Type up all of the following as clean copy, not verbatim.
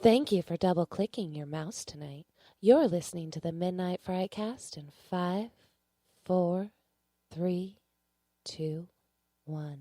Thank you for double-clicking your mouse tonight. You're listening to the Midnight Frightcast in 5, 4, 3, 2, 1.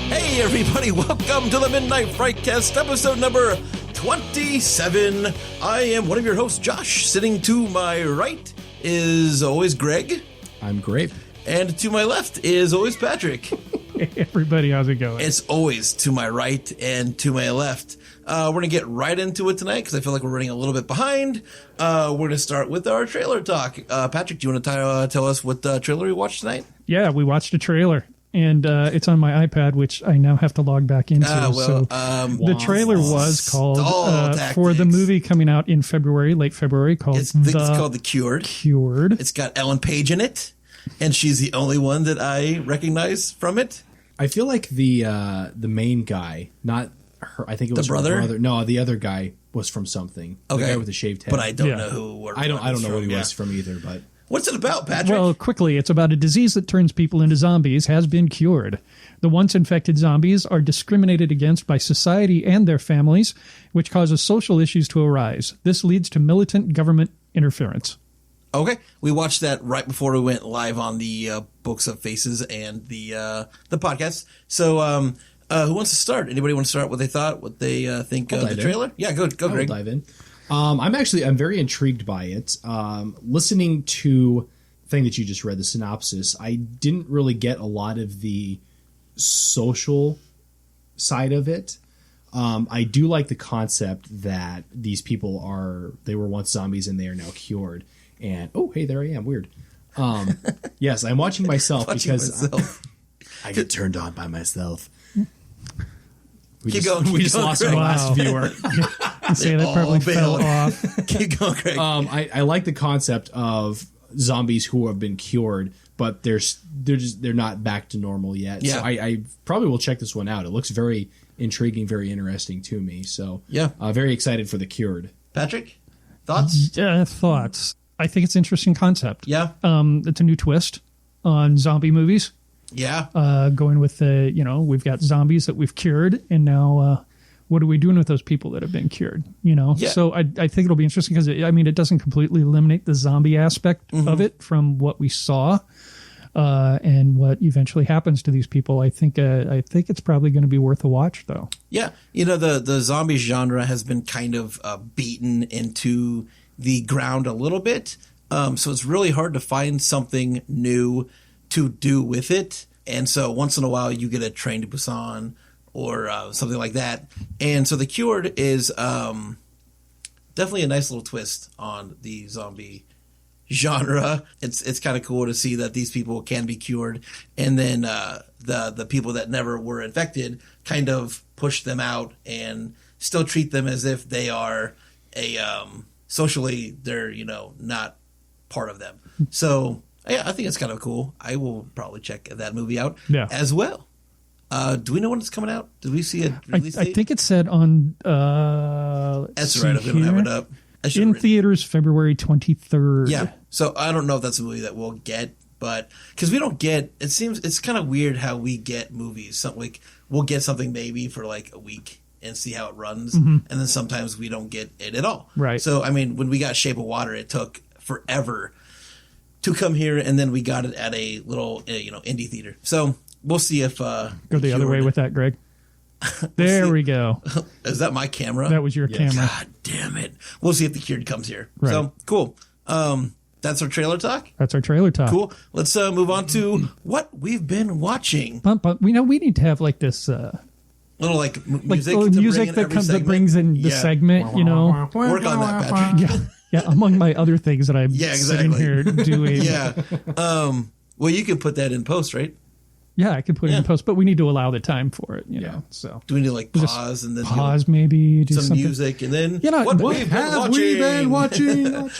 Hey everybody, welcome to the Midnight Frightcast, episode number 27. I am one of your hosts, Josh. Sitting to my right is always Greg. I'm great. And to my left is always Patrick. Hey everybody, how's it going? It's always to my right and to my left. We're going to get right into it tonight because I feel like we're running a little bit behind. We're going to start with our trailer talk. Patrick, do you want to tell us what trailer we watched tonight? Yeah, we watched a trailer. And it's on my iPad, which I now have to log back into. The trailer was called, for the movie coming out in February, late February, called it's called The Cured. Cured. It's got Ellen Page in it, and she's the only one that I recognize from it. I feel like the main guy, not her, I think it was the brother. Her brother. No, the other guy was from something. Okay. The guy with the shaved head. But I don't know who. I don't know what he was from either, but. What's it about, Patrick? Well, quickly, it's about a disease that turns people into zombies has been cured. The once infected zombies are discriminated against by society and their families, which causes social issues to arise. This leads to militant government interference. Okay, we watched that right before we went live on the Books of Faces and the podcast. So, who wants to start? Anybody want to start? What they thought? What they think of the trailer? Yeah, go, Greg. I'll dive in. I'm very intrigued by it. Listening to the thing that you just read, the synopsis, I didn't really get a lot of the social side of it. I do like the concept that these people they were once zombies and they are now cured. And, oh, hey, there I am. Weird. Yes, I'm watching myself because I get turned on by myself. We just lost our last viewer. Say that probably fell off. Keep going, Greg. I like the concept of zombies who have been cured, but they're not back to normal yet. Yeah. So I probably will check this one out. It looks very intriguing, very interesting to me. So yeah, very excited for The Cured. Patrick, thoughts? Thoughts. I think it's an interesting concept. Yeah. It's a new twist on zombie movies. Yeah. Going with we've got zombies that we've cured, and now what are we doing with those people that have been cured? Yeah. So I think it'll be interesting because it doesn't completely eliminate the zombie aspect of it from what we saw, and what eventually happens to these people. I think it's probably going to be worth a watch, though. Yeah, the zombie genre has been kind of beaten into the ground a little bit, so it's really hard to find something new to do with it. And so once in a while you get a Train to Busan or something like that. And so The Cured is definitely a nice little twist on the zombie genre. It's kind of cool to see that these people can be cured, and then the people that never were infected kind of push them out and still treat them as if they are socially they're not part of them. So yeah, I think it's kind of cool. I will probably check that movie out as well. Do we know when it's coming out? Did we see a release date? I think it said on... That's right, if we don't have it up. In theaters, February 23rd. Yeah, so I don't know if that's a movie that we'll get, but... Because we don't get... It seems... It's kind of weird how we get movies. Something like, we'll get something maybe for like a week and see how it runs, and then sometimes we don't get it at all. Right. So, when we got Shape of Water, it took forever to come here, and then we got it at a little, indie theater. So we'll see if go the other way with that, Greg. There we go. Is that my camera? That was your camera. God damn it! We'll see if The Cured comes here. Right. So cool. That's our trailer talk. That's our trailer talk. Cool. Let's move on to what we've been watching. But we need to have like this little music, that brings in the segment. Work on that, Patrick. Yeah. Yeah, among my other things that I'm sitting here doing. Yeah. Well, you can put that in post, right? Yeah, I can put it in post, but we need to allow the time for it, you know. So do we need to pause and then maybe do some something. music and then what have we been watching?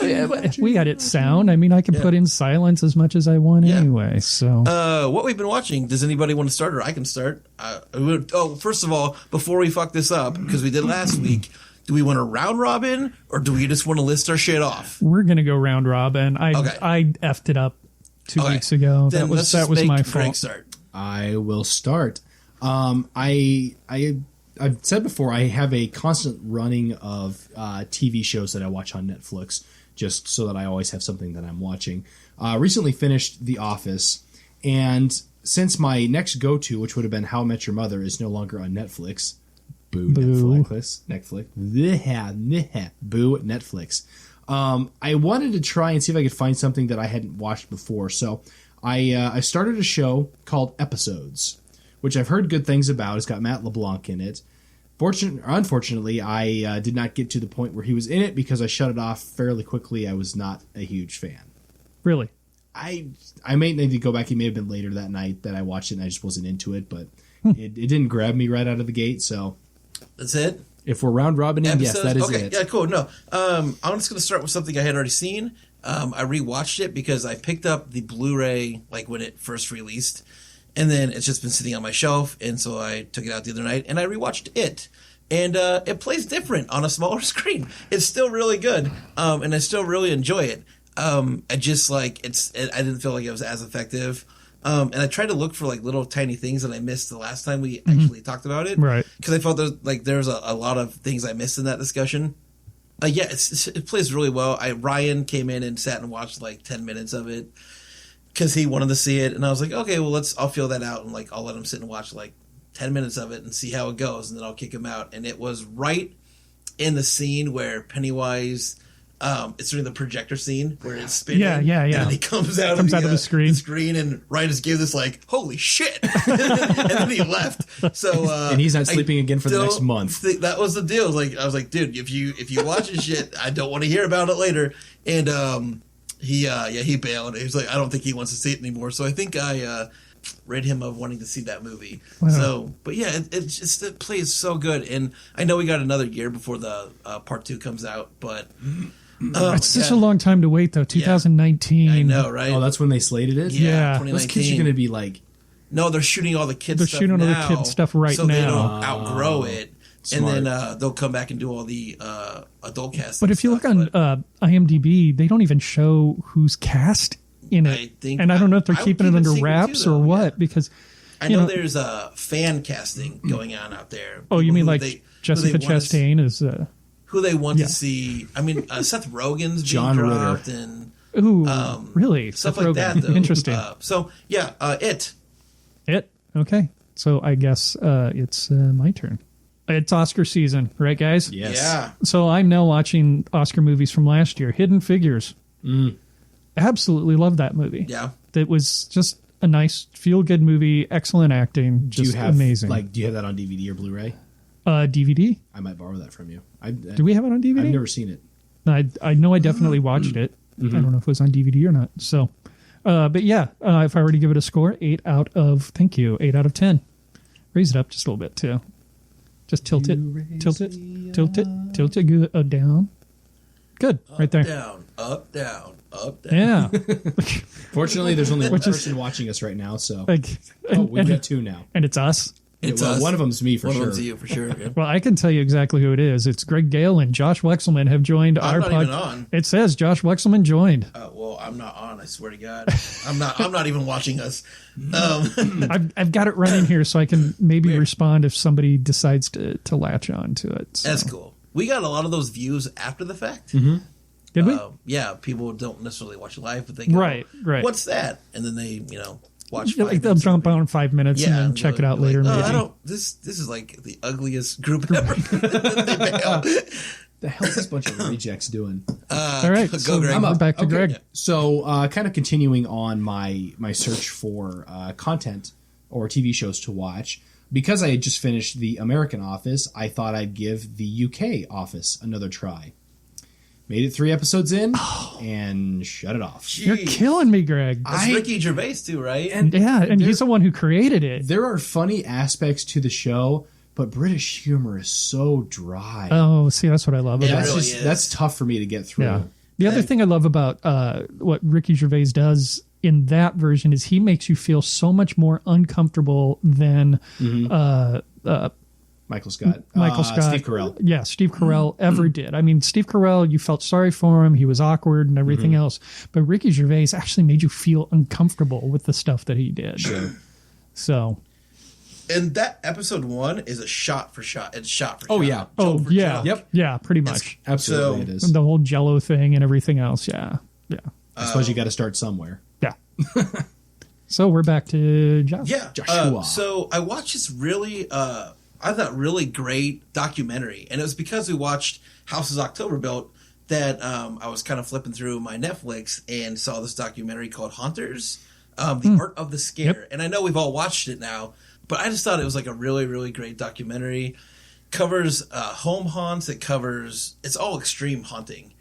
We got it sound. I can put in silence as much as I want anyway. So what we've been watching, does anybody want to start, or I can start? First of all, before we fuck this up, because we did last week, Do we want to round robin, or do we just want to list our shit off? We're gonna go round robin. I effed it up 2 weeks ago. Then that was my fault. Greg start. I will start. I've said before, I have a constant running of TV shows that I watch on Netflix, just so that I always have something that I'm watching. Recently finished The Office, and since my next go-to, which would have been How I Met Your Mother, is no longer on Netflix. Boo. Netflix. Boo Netflix. I wanted to try and see if I could find something that I hadn't watched before, so I started a show called Episodes, which I've heard good things about. It's got Matt LeBlanc in it. Unfortunately, I did not get to the point where he was in it because I shut it off fairly quickly. I was not a huge fan. Really? I may need to go back. It may have been later that night that I watched it and I just wasn't into it, but it didn't grab me right out of the gate, so... That's it? If we're round robining, yes, that is it. Yeah, cool. No, I'm just going to start with something I had already seen. I rewatched it because I picked up the Blu-ray like when it first released, and then it's just been sitting on my shelf, and so I took it out the other night and I rewatched it. And it plays different on a smaller screen. It's still really good, and I still really enjoy it. I just like I didn't feel like it was as effective. And I tried to look for like little tiny things that I missed the last time we actually talked about it. Right. Because I felt there's a lot of things I missed in that discussion. Yeah, it plays really well. Ryan came in and sat and watched like 10 minutes of it because he wanted to see it. And I was like, okay, well, I'll feel that out. And like, I'll let him sit and watch like 10 minutes of it and see how it goes. And then I'll kick him out. And it was right in the scene where Pennywise... it's during the projector scene where it's spinning. Yeah. And then he comes out of the screen, and Ryan just gave this like, holy shit! and then he left. So and he's not sleeping again for the next month. That was the deal. I was like, dude, if you watch this shit, I don't want to hear about it later. And he bailed. He was like, I don't think he wants to see it anymore. So I think I rid him of wanting to see that movie. Wow. So, but yeah, it plays so good. And I know we got another year before the part 2 comes out, but. It's such a long time to wait, though. 2019. I know, right? Oh, that's when they slated it? Yeah. Those kids are going to be like... No, they're shooting all the kids stuff now. They're shooting all the kids stuff right so now. So they don't outgrow it. Smart. And then they'll come back and do all the adult cast. But if you look on IMDb, they don't even show who's cast in it. I don't know if they're keeping it under wraps or what, because... I know there's a fan casting going on out there. Oh, you mean like Jessica Chastain is... who they want to see. I mean, Seth Rogen's being John dropped Ritter. And really stuff Seth like Rogen. that. Though. Interesting. It. Okay, so I guess it's my turn. It's Oscar season, right, guys? Yes. Yeah. So I'm now watching Oscar movies from last year. Hidden Figures. Absolutely love that movie. Yeah. It was just a nice, feel-good movie. Excellent acting. Just amazing. Do you have that on DVD or Blu-ray? DVD. I might borrow that from you. Do we have it on DVD? I've never seen it. I know I definitely watched it. I don't know if it was on DVD or not. So, but yeah, if I were to give it a score, 8 out of 10. Raise it up just a little bit too. Just tilt it good, down. Good, right there. Down, up, down, up, down. Yeah. Fortunately, there's only one person watching us right now, so we've got 2 now, and it's us. It's us. One of them's me for sure. One of them's you for sure. Yeah. Well, I can tell you exactly who it is. It's Greg Gale and Josh Wexelman have joined our podcast. I'm not even on. It says Josh Wexelman joined. Well, I'm not on. I swear to God, I'm not even watching us. I've got it running here so I can maybe respond if somebody decides to latch on to it. So. That's cool. We got a lot of those views after the fact. Did we? Yeah, people don't necessarily watch live, but they go, right. What's that? And then they, watch. Like they'll jump on in 5 minutes and then check it out later. Like, maybe. I don't. This is like the ugliest group ever. They bail. The hell is this bunch of rejects doing? All right, go, Greg. We're back to Greg. So, kind of continuing on my search for content or TV shows to watch. Because I had just finished the American Office, I thought I'd give the UK Office another try. Made it 3 episodes in and shut it off. Jeez. You're killing me, Greg. That's Ricky Gervais too, right? And he's the one who created it. There are funny aspects to the show, but British humor is so dry. Oh, see, that's what I love about it. That's tough for me to get through. Yeah. The other thing I love about what Ricky Gervais does in that version is he makes you feel so much more uncomfortable than Michael Scott. Steve Carell. Yeah, Steve Carell ever did. I mean, Steve Carell, you felt sorry for him. He was awkward and everything else. But Ricky Gervais actually made you feel uncomfortable with the stuff that he did. Sure. So. And that episode 1 is a shot for shot. It's shot for shot. Oh, yeah. Oh, yeah. Yep. Yeah, pretty much. Absolutely it is. The whole Jello thing and everything else. Yeah. Yeah. I suppose you got to start somewhere. Yeah. So we're back to Josh. Yeah. Joshua. So I watched this really, I thought really great documentary. And it was because we watched Houses October Built that I was kind of flipping through my Netflix and saw this documentary called Haunters, The Art of the Scare. Yep. And I know we've all watched it now, but I just thought it was like a really, really great documentary. Covers home haunts. It's all extreme haunting.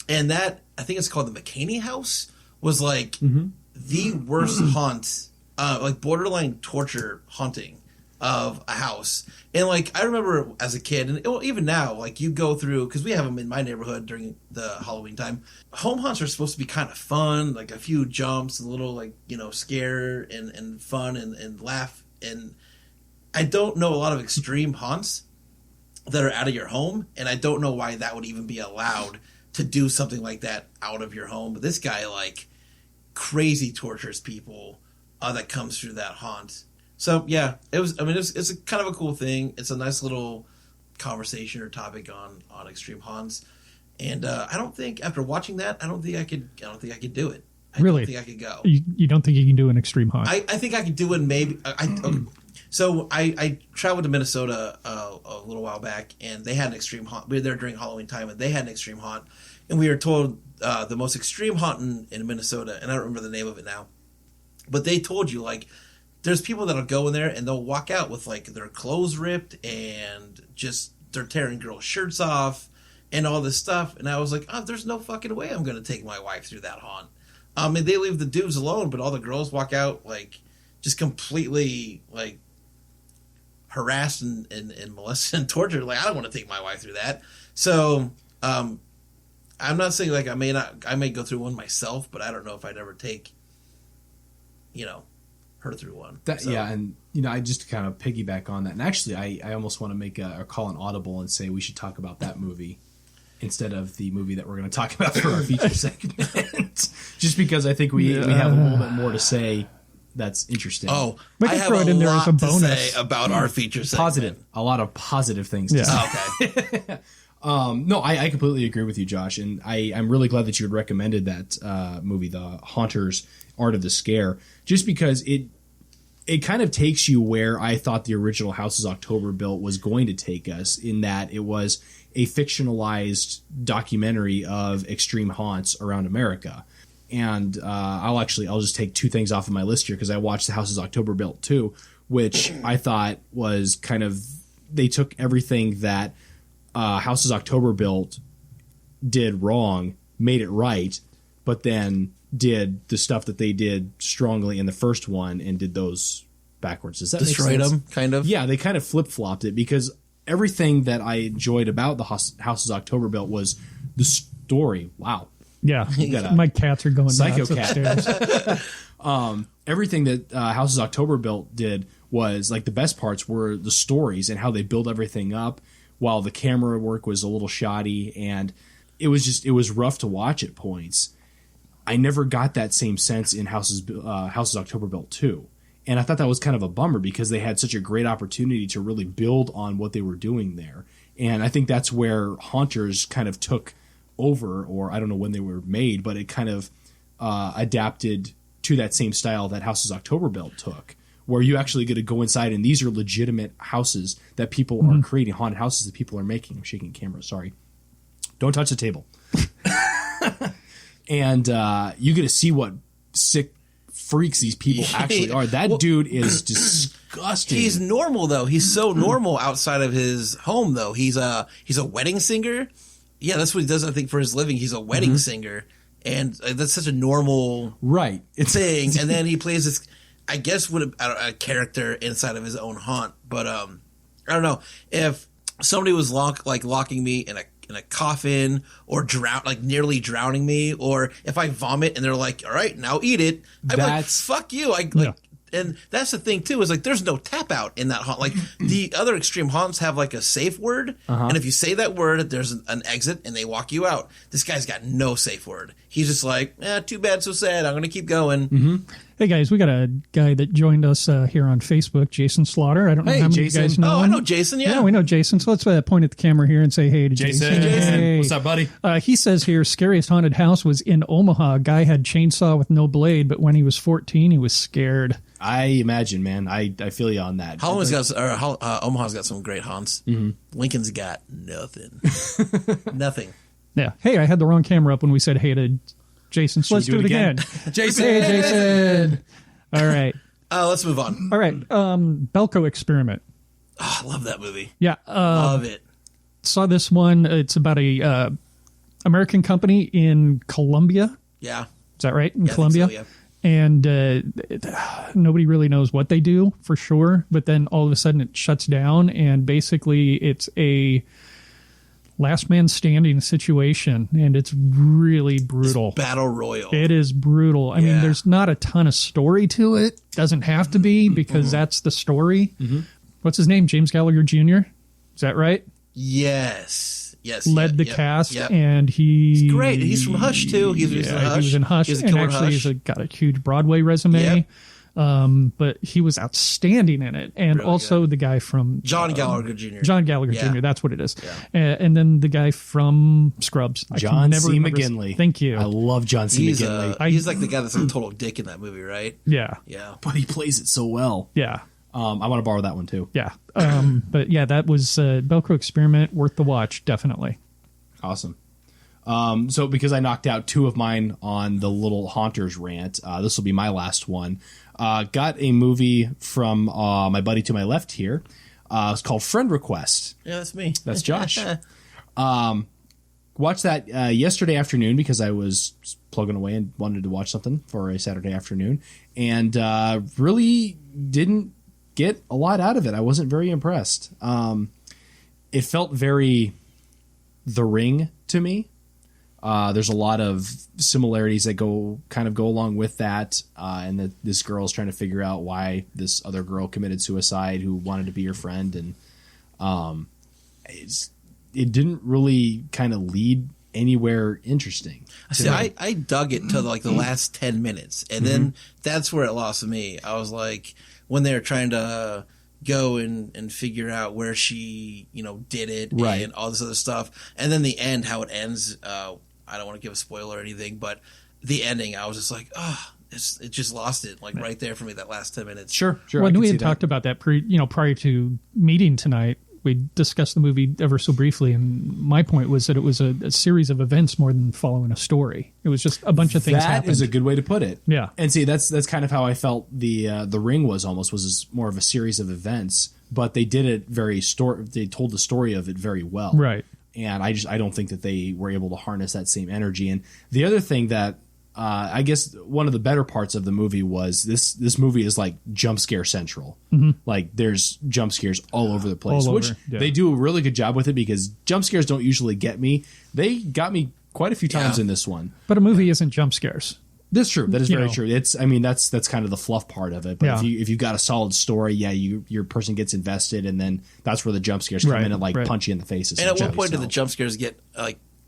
And that, I think it's called the McCaney House, was like the worst haunt, like borderline torture haunting of a house. And like, I remember as a kid, and even now, like you go through, because we have them in my neighborhood during the Halloween time. Home haunts are supposed to be kind of fun, like a few jumps, a little like, scare and fun and laugh. And I don't know a lot of extreme haunts that are out of your home, and I don't know why that would even be allowed to do something like that out of your home. But this guy like crazy tortures people that comes through that haunt. So yeah, it's a kind of a cool thing. It's a nice little conversation or topic on extreme haunts. And I don't think after watching that, I don't think I could do it. I Really? don't think I could go. You don't think you can do an extreme haunt? I think I could do it maybe. Okay. So I traveled to Minnesota a little while back, and they had an extreme haunt. We were there during Halloween time, and they had an extreme haunt. And we were told the most extreme haunt in Minnesota, and I don't remember the name of it now. But they told you, like, there's people that'll go in there, and they'll walk out with, like, their clothes ripped, and just they're tearing girls' shirts off, and all this stuff. And I was like, oh, there's no fucking way I'm going to take my wife through that haunt. And they leave the dudes alone, but all the girls walk out, like, just completely, like, harassed and molested and tortured. Like, I don't want to take my wife through that. So I'm not saying like I may go through one myself, but I don't know if I'd ever take her through one. Yeah, and I just kind of piggyback on that, and actually I almost want to make a call an audible and say we should talk about that movie instead of the movie that we're going to talk about for our feature segment. Just because I think we have a little bit more to say that's interesting. Oh, We can I have throw it a in there lot as a bonus. to say about our feature segment. A lot of positive things to say. Okay. No, I completely agree with you, Josh, and I'm really glad that you had recommended that movie, The Haunters, Art of the Scare, just because it kind of takes you where I thought the original Houses October Built was going to take us, in that it was a fictionalized documentary of extreme haunts around America. And I'll just take two things off of my list here, because I watched the Houses October Built too, which I thought was kind of, they took everything that Houses October Built did wrong, made it right, but then did the stuff that they did strongly in the first one and did those backwards. Does that Destroyed make sense? them, kind of? Yeah, they kind of flip-flopped it, because everything that I enjoyed about the Houses October Built was the story. Wow. Yeah, got a my cats are going psycho nuts cat. upstairs. Everything that Houses October Built did was, like, the best parts were the stories and how they build everything up, while the camera work was a little shoddy, and it was rough to watch at points. I never got that same sense in Houses October Built 2. And I thought that was kind of a bummer, because they had such a great opportunity to really build on what they were doing there. And I think that's where Haunters kind of took over, or I don't know when they were made, but it kind of adapted to that same style that Houses October Built took, where you actually get to go inside, and these are legitimate houses that people are creating, haunted houses that people are making. I'm shaking the camera, sorry. Don't touch the table. And you get to see what sick freaks these people actually are. That dude is disgusting. He's normal though. He's so normal outside of his home though. He's a wedding singer. Yeah, that's what he does. I think for his living, he's a wedding singer, and that's such a normal thing. And then he plays this, I guess, with a character inside of his own haunt. But I don't know if somebody was locking me in a coffin, or nearly drowning me, or if I vomit and they're like, all right, now eat it. I'm like, fuck you. and that's the thing too, is like there's no tap out in that haunt. Like the other extreme haunts have like a safe word, and if you say that word, there's an exit and they walk you out. This guy's got no safe word. He's just like, too bad, so sad. I'm gonna keep going. Hey guys, we got a guy that joined us here on Facebook, Jason Slaughter. I don't know how many Jason. of you guys know Oh, I him. know Jason. Yeah, Yeah, we know Jason. So let's point at the camera here and say hey to Jason. Hey. What's up, buddy? He says here, scariest haunted house was in Omaha. A guy had chainsaw with no blade, but when he was 14, he was scared. I imagine, man. I feel you on that. Omaha's got some great haunts. Lincoln's got nothing. Nothing. Yeah. Hey, I had the wrong camera up when we said hey to Jason. So let's do it again. Jason. Hey, Jason. All right. Let's move on. All right. Belko Experiment. Oh, I love that movie. Yeah. Love it. Saw this one. It's about a American company in Colombia. Yeah. Is that right? In Yeah, I think Colombia? so, yeah. And nobody really knows what they do for sure. But then all of a sudden it shuts down. And basically it's a last man standing situation. And it's really brutal. Battle Royal. It is brutal. I mean, there's not a ton of story to it. Doesn't have to be because that's the story. What's his name? James Gallagher Jr.? Is that right? Yes. Led the cast, and he's great. He's from Hush too. He was in Hush, He's a and killer in actually Hush. he's got a huge Broadway resume. But he was outstanding in it, and Really also the guy from John Gallagher Jr. John Gallagher Yeah. Jr. That's what it is. And then the guy from Scrubs, I can John never C. remember McGinley. Thank you. I love John C. He's McGinley. he's like the guy that's a total dick in that movie, right? Yeah, Yeah. But he plays it so well. yeah. I want to borrow that one too. Yeah. But yeah, that was Belko Experiment, worth the watch, definitely. Awesome. So because I knocked out two of mine on the little Haunters rant, this will be my last one. Got a movie from my buddy to my left here. It's called Friend Request. Yeah, that's me. That's Josh. Watched that yesterday afternoon because I was plugging away and wanted to watch something for a Saturday afternoon, and really didn't get a lot out of it. I wasn't very impressed. It felt very The Ring to me. There's a lot of similarities that go along with that, and that this girl is trying to figure out why this other girl committed suicide who wanted to be your friend, and it didn't really kind of lead anywhere interesting. See, I dug it to like the last 10 minutes, and then that's where it lost me. I was like, when they were trying to go and figure out where she, did it, Right. and all this other stuff, and then the end, how it ends. I don't want to give a spoiler or anything, but the ending, I was just like, it just lost it, like right there for me. That last 10 minutes. Sure. When we had talked about that prior to meeting tonight, we discussed the movie ever so briefly, and my point was that it was a series of events more than following a story. It was just a bunch of things happened. That is a good way to put it. Yeah. And see, that's kind of how I felt the Ring was more of a series of events, but they did it they told the story of it very well. Right. And I don't think that they were able to harness that same energy. And the other thing that I guess one of the better parts of the movie was this movie is like jump scare central. Like there's jump scares all over the place, which they do a really good job with it because jump scares don't usually get me. They got me quite a few times in this one. But a movie isn't jump scares. That's true. That is very true. That's kind of the fluff part of it. But if you've got a solid story, your person gets invested, and then that's where the jump scares come in and punch you in the face. And at what point do the jump scares get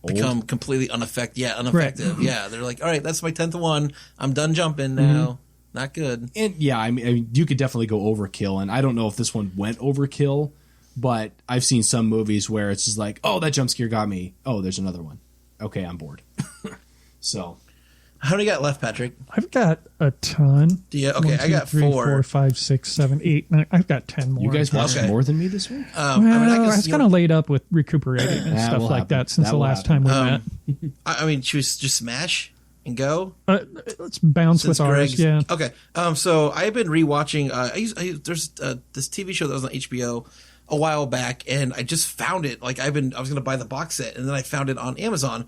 become completely ineffective? Right. Yeah, they're like, all right, that's my 10th one. I'm done jumping now. Not good. And I mean, you could definitely go overkill, and I don't know if this one went overkill, but I've seen some movies where it's just like, oh, that jump scare got me. Oh, there's another one. Okay, I'm bored. So. How many got left, Patrick? I've got a ton. Yeah, okay, 1, 2, I got 3, 4. 4, 5, 6, 7, 8, 9. I've got 10 more. You guys watched more than me this week? I guess, I kind of laid up with recuperating and stuff like that since the last time we met. I mean, should we just smash and go? Let's bounce with ours. Yeah. Okay. So I've been rewatching. There's this TV show that was on HBO a while back, and I just found it. Like I was going to buy the box set, and then I found it on Amazon.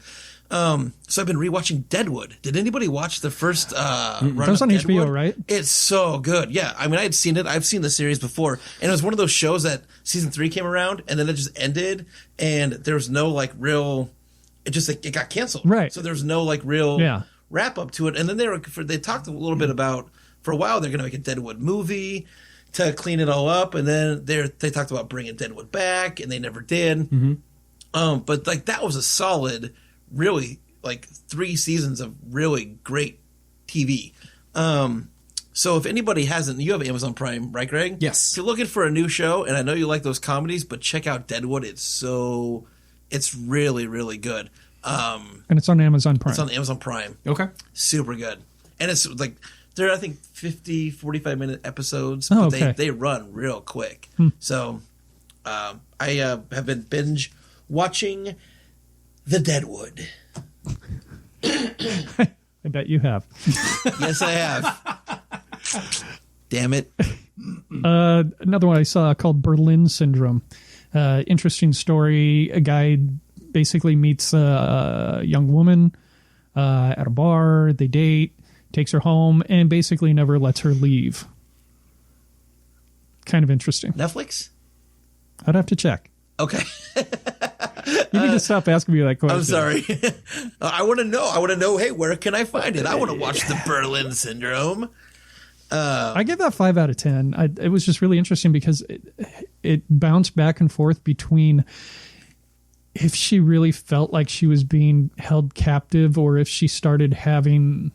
So I've been rewatching Deadwood. Did anybody watch the first run that was of on Deadwood? HBO, right? It's so good. Yeah. I mean, I had seen it. I've seen the series before, and it was one of those shows that season 3 came around, and then it just ended, and there was no like real. It just it got canceled. Right. So there's no like real wrap up to it. And then they talked a little bit about for a while they're going to make a Deadwood movie to clean it all up, and then they talked about bringing Deadwood back, and they never did. But like that was a solid, really like 3 seasons of really great TV. So if anybody hasn't, you have Amazon Prime, right, Greg? Yes. If you're looking for a new show, and I know you like those comedies, but check out Deadwood. It's really, really good. And it's on Amazon Prime. It's on Amazon Prime. Okay. Super good. And it's like, they're, I think, 50, 45-minute episodes, Oh, but okay. they run real quick. So I have been binge watching The Deadwood. I bet you have. Yes, I have. Damn it. Another one I saw called Berlin Syndrome. Interesting story. A guy basically meets a young woman at a bar. They date, takes her home, and basically never lets her leave. Kind of interesting. Netflix? I'd have to check. Okay. You need to stop asking me that question. I'm sorry. I want to know. Hey, where can I find it? I want to watch the Berlin Syndrome. I give that 5 out of 10. It was just really interesting because it bounced back and forth between if she really felt like she was being held captive or if she started having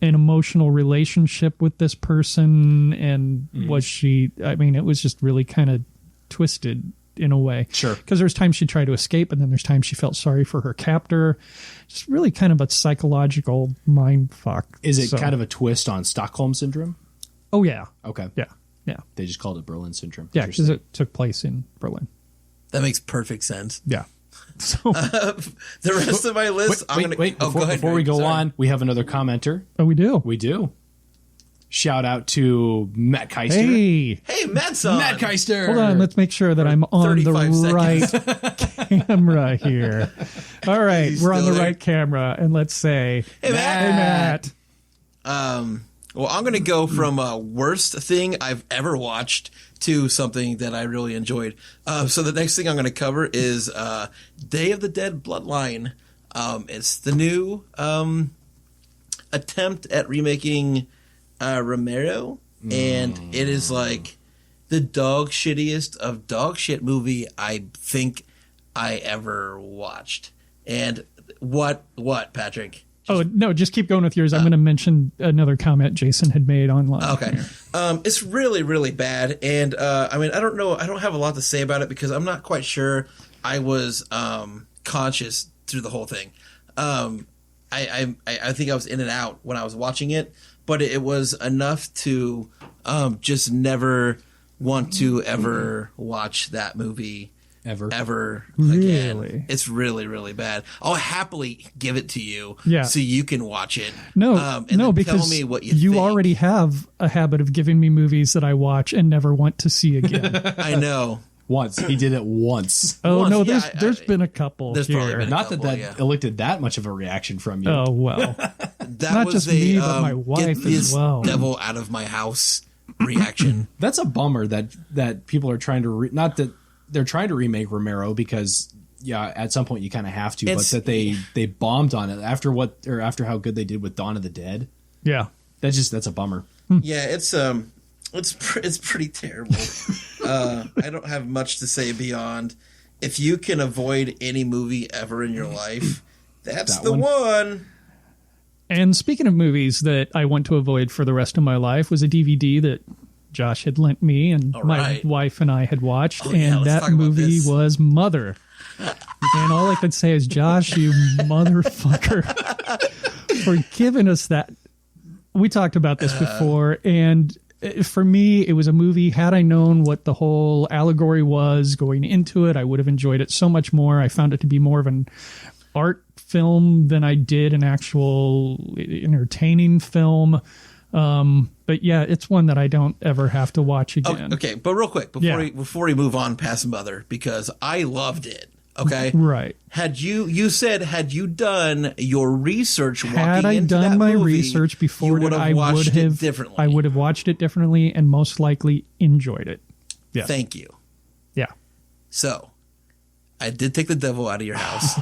an emotional relationship with this person, and was she, I mean, it was just really kind of twisted in a way. Sure. Because there's times she tried to escape, and then there's times she felt sorry for her captor. Just really kind of a psychological mind fuck. Is it kind of a twist on Stockholm Syndrome? Oh, yeah. Okay. Yeah. Yeah. They just called it Berlin Syndrome. Yeah, because it took place in Berlin. That makes perfect sense. Yeah. So The rest of my list, wait. Before we go on, we have another commenter. oh, we do. We do. Shout out to Matt Keister. Hey, Hey, Matt's on. Matt Keister. hold on. Let's make sure that I'm on the 35 right camera here. All right, He's we're on still the there. right camera, and let's say, Hey, Matt. hey, Matt. Well, I'm going to go from worst thing I've ever watched to something that I really enjoyed. So the next thing I'm going to cover is Day of the Dead Bloodline. It's the new attempt at remaking Romero, and it is like the dog shittiest of dog shit movie I think I ever watched. And what, Patrick? Oh, no, just keep going with yours. I'm going to mention another comment Jason had made online. Okay. It's really, really bad. And, I mean, I don't know. I don't have a lot to say about it because I'm not quite sure I was conscious through the whole thing. I think I was in and out when I was watching it, but it was enough to just never want to ever watch that movie ever again. Really? It's really, really bad. I'll happily give it to you so you can watch it. No, and no, then because tell me what you think. already have a habit of giving me movies that I watch and never want to see again. I know. Once. He did it once. Oh, Once, no, yeah, there's been a couple there's probably here. been a Not couple, that elicited that much of a reaction from you. Oh, well. That Not was just a, me, but my wife get as this well. devil out of my house reaction. That's a bummer that people are trying to not that they're trying to remake Romero because at some point you kind of have to, but that they bombed on it after how good they did with Dawn of the Dead. Yeah. That's a bummer. Yeah, it's pretty terrible. I don't have much to say beyond if you can avoid any movie ever in your life, that's That the one. one. And speaking of movies that I want to avoid for the rest of my life was a DVD that Josh had lent me and All my right. wife and I had watched, Oh, yeah, and let's that talk about movie this. was Mother. And all I could say is, Josh, you motherfucker, for giving us that. We talked about this before, and for me, it was a movie. Had I known what the whole allegory was going into it, I would have enjoyed it so much more. I found it to be more of an art film than I did an actual entertaining film. But yeah, it's one that I don't ever have to watch again. Okay, but real quick before we move on past Mother, because I loved it. Okay, Right. Had you done your research? Had I into done that my movie, research before you it, would I have would watched it have differently. I would have watched it differently and most likely enjoyed it. Yeah. Thank you. Yeah. So, I did take the devil out of your house.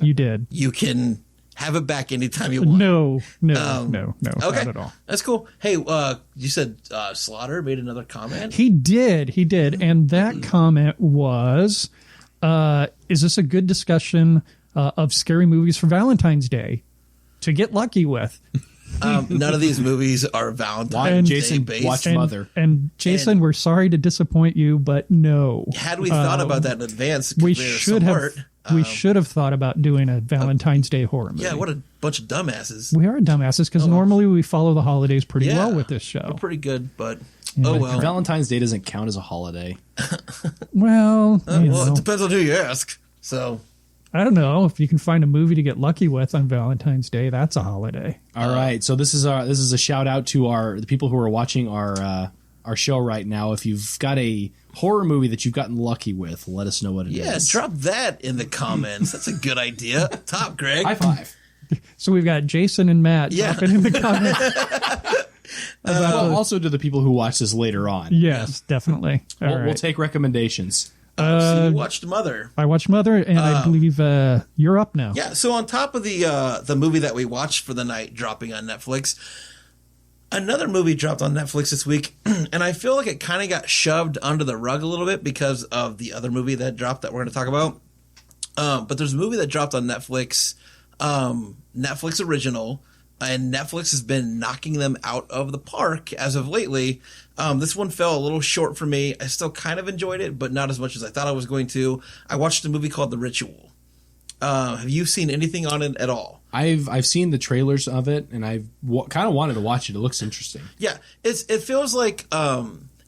You did. You can have it back anytime you want. No, Okay. not at all. That's cool. Hey, you said Slaughter made another comment? He did, and that comment was, is this a good discussion of scary movies for Valentine's Day to get lucky with? None of these movies are Valentine's Day based. Watch Mother. And Jason, we're sorry to disappoint you, but no. Had we thought about that in advance, we should have thought about doing a Valentine's Day horror movie. Yeah, what a bunch of dumbasses. We are dumbasses because normally we follow the holidays pretty well with this show. We're pretty good, but well. Valentine's Day doesn't count as a holiday. Well, it depends on who you ask. So I don't know if you can find a movie to get lucky with on Valentine's Day. That's a holiday. All right, so this is a shout out to the people who are watching our show right now. If you've got a horror movie that you've gotten lucky with, let us know what it is. Yeah, drop that in the comments. That's a good idea. Top, Greg. High five. So we've got Jason and Matt dropping in the comments. Also to the people who watch this later on. Yes, definitely. We'll take recommendations. So you watched Mother. I watched Mother, and I believe you're up now. Yeah, so on top of the movie that we watched for the night dropping on Netflix, another movie dropped on Netflix this week, and I feel like it kind of got shoved under the rug a little bit because of the other movie that dropped that we're going to talk about. But there's a movie that dropped on Netflix, Netflix original, and Netflix has been knocking them out of the park as of lately. This one fell a little short for me. I still kind of enjoyed it, but not as much as I thought I was going to. I watched a movie called The Ritual. Have you seen anything on it at all? I've seen the trailers of it, and I've kind of wanted to watch it. It looks interesting. Yeah, it feels like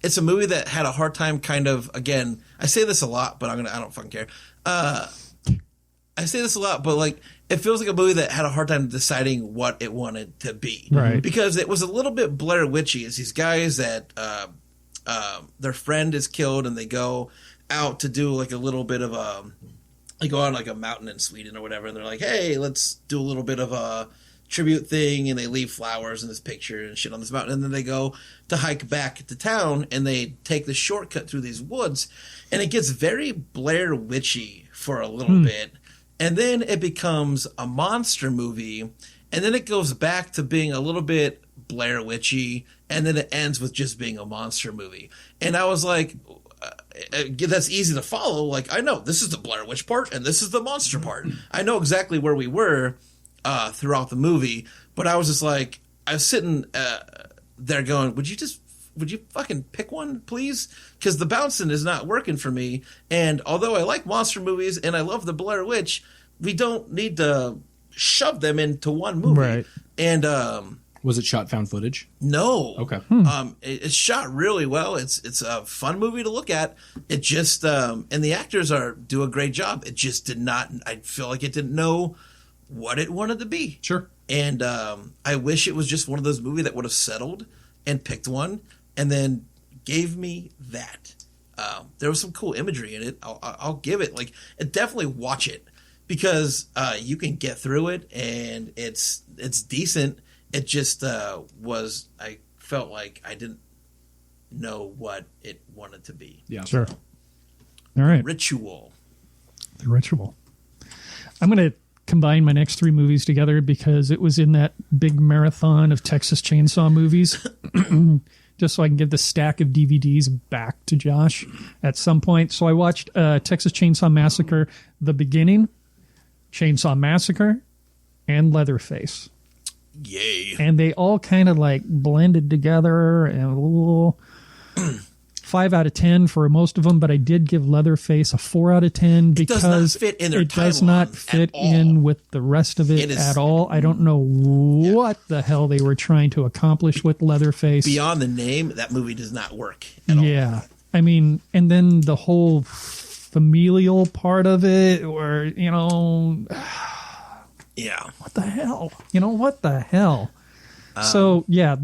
it's a movie that had a hard time kind of, again, I say this a lot, but I don't fucking care. I say this a lot, but like it feels like a movie that had a hard time deciding what it wanted to be. Right. Because it was a little bit Blair Witchy. It's these guys that their friend is killed and they go out to do like a little bit of they go on like a mountain in Sweden or whatever, and they're like, hey, let's do a little bit of a tribute thing, and they leave flowers in this picture and shit on this mountain, and then they go to hike back to town and they take the shortcut through these woods, and it gets very Blair Witchy for a little bit. And then it becomes a monster movie, and then it goes back to being a little bit Blair Witchy, and then it ends with just being a monster movie. And I was like, that's easy to follow. Like, I know this is the Blair Witch part, and this is the monster part. I know exactly where we were throughout the movie, but I was just like, I was sitting there going, would you fucking pick one, please? Because the bouncing is not working for me. And although I like monster movies and I love the Blair Witch, we don't need to shove them into one movie. Right. And was it shot found footage? No. Okay. It's shot really well. It's a fun movie to look at. It just and the actors do a great job. It just did not. I feel like it didn't know what it wanted to be. Sure. And I wish it was just one of those movies that would have settled and picked one and then gave me that. There was some cool imagery in it. I'll give it, like, definitely watch it because you can get through it and it's decent. It just was, I felt like I didn't know what it wanted to be. Yeah. Sure. All right. Ritual. The Ritual. I'm going to combine my next three movies together because it was in that big marathon of Texas Chainsaw movies. Just so I can give the stack of DVDs back to Josh at some point. So I watched Texas Chainsaw Massacre, The Beginning, Chainsaw Massacre, and Leatherface. Yay. And they all kind of like blended together and a little 5 out of 10 for most of them, but I did give Leatherface a 4 out of 10 because it does not fit in their it does not fit in with the rest of it at all. I don't know what the hell they were trying to accomplish with Leatherface. Beyond the name, that movie does not work at all. Yeah. I mean, and then the whole familial part of it, or, you know, yeah. What the hell? You know, what the hell? So, yeah,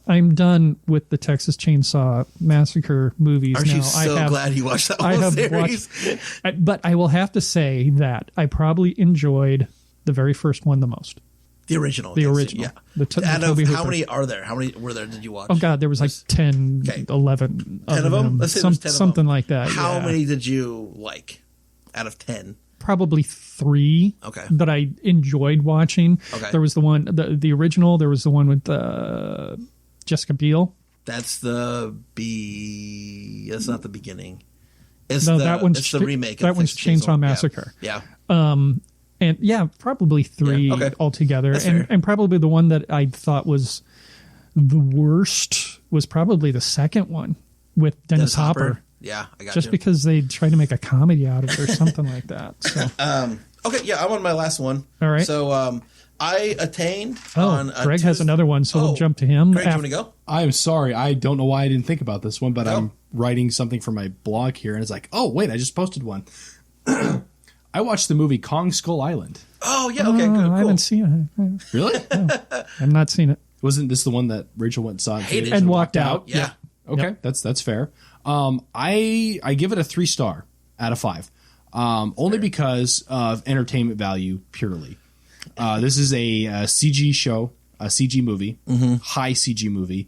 I'm done with the Texas Chainsaw Massacre movies Aren't now. you so glad you watched that whole series? But I will have to say that I probably enjoyed the very first one the most. The original. The original. Yeah. Out of how many are there? How many were there did you watch? Oh, God, there was like 10, 11. 10 of them? Let's say there's 10 of something them. like that. How many did you like out of 10? probably 3 Okay. that I enjoyed watching. Okay. There was the one, the original. There was the one with Jessica Biel. That's the B. That's not the beginning. It's That one's it's the remake. That of one's Fifth Chainsaw Massacre. Yeah. And yeah, probably 3 Yeah, okay. altogether. That's fair. And probably the one that I thought was the worst was probably the second one with Dennis Hopper. Yeah, I got Just you. because they tried to make a comedy out of it or something like that. So. Okay, yeah, I'm on my last one. All right. So I attained Oh, on Greg has another one, so we'll jump to him. Greg, do you want to go? I'm sorry. I don't know why I didn't think about this one, but Oh. I'm writing something for my blog here, and it's like, oh, wait, I just posted one. I watched the movie Kong Skull Island. Oh, yeah, okay, good, cool. I haven't seen it. Really? I've not seen it. Wasn't this the one that Rachel went and saw? Hated and And walked out. Yeah. Okay, that's fair. I give it a 3-star out of 5, only because of entertainment value purely. This is a CG show, a CG movie, high CG movie,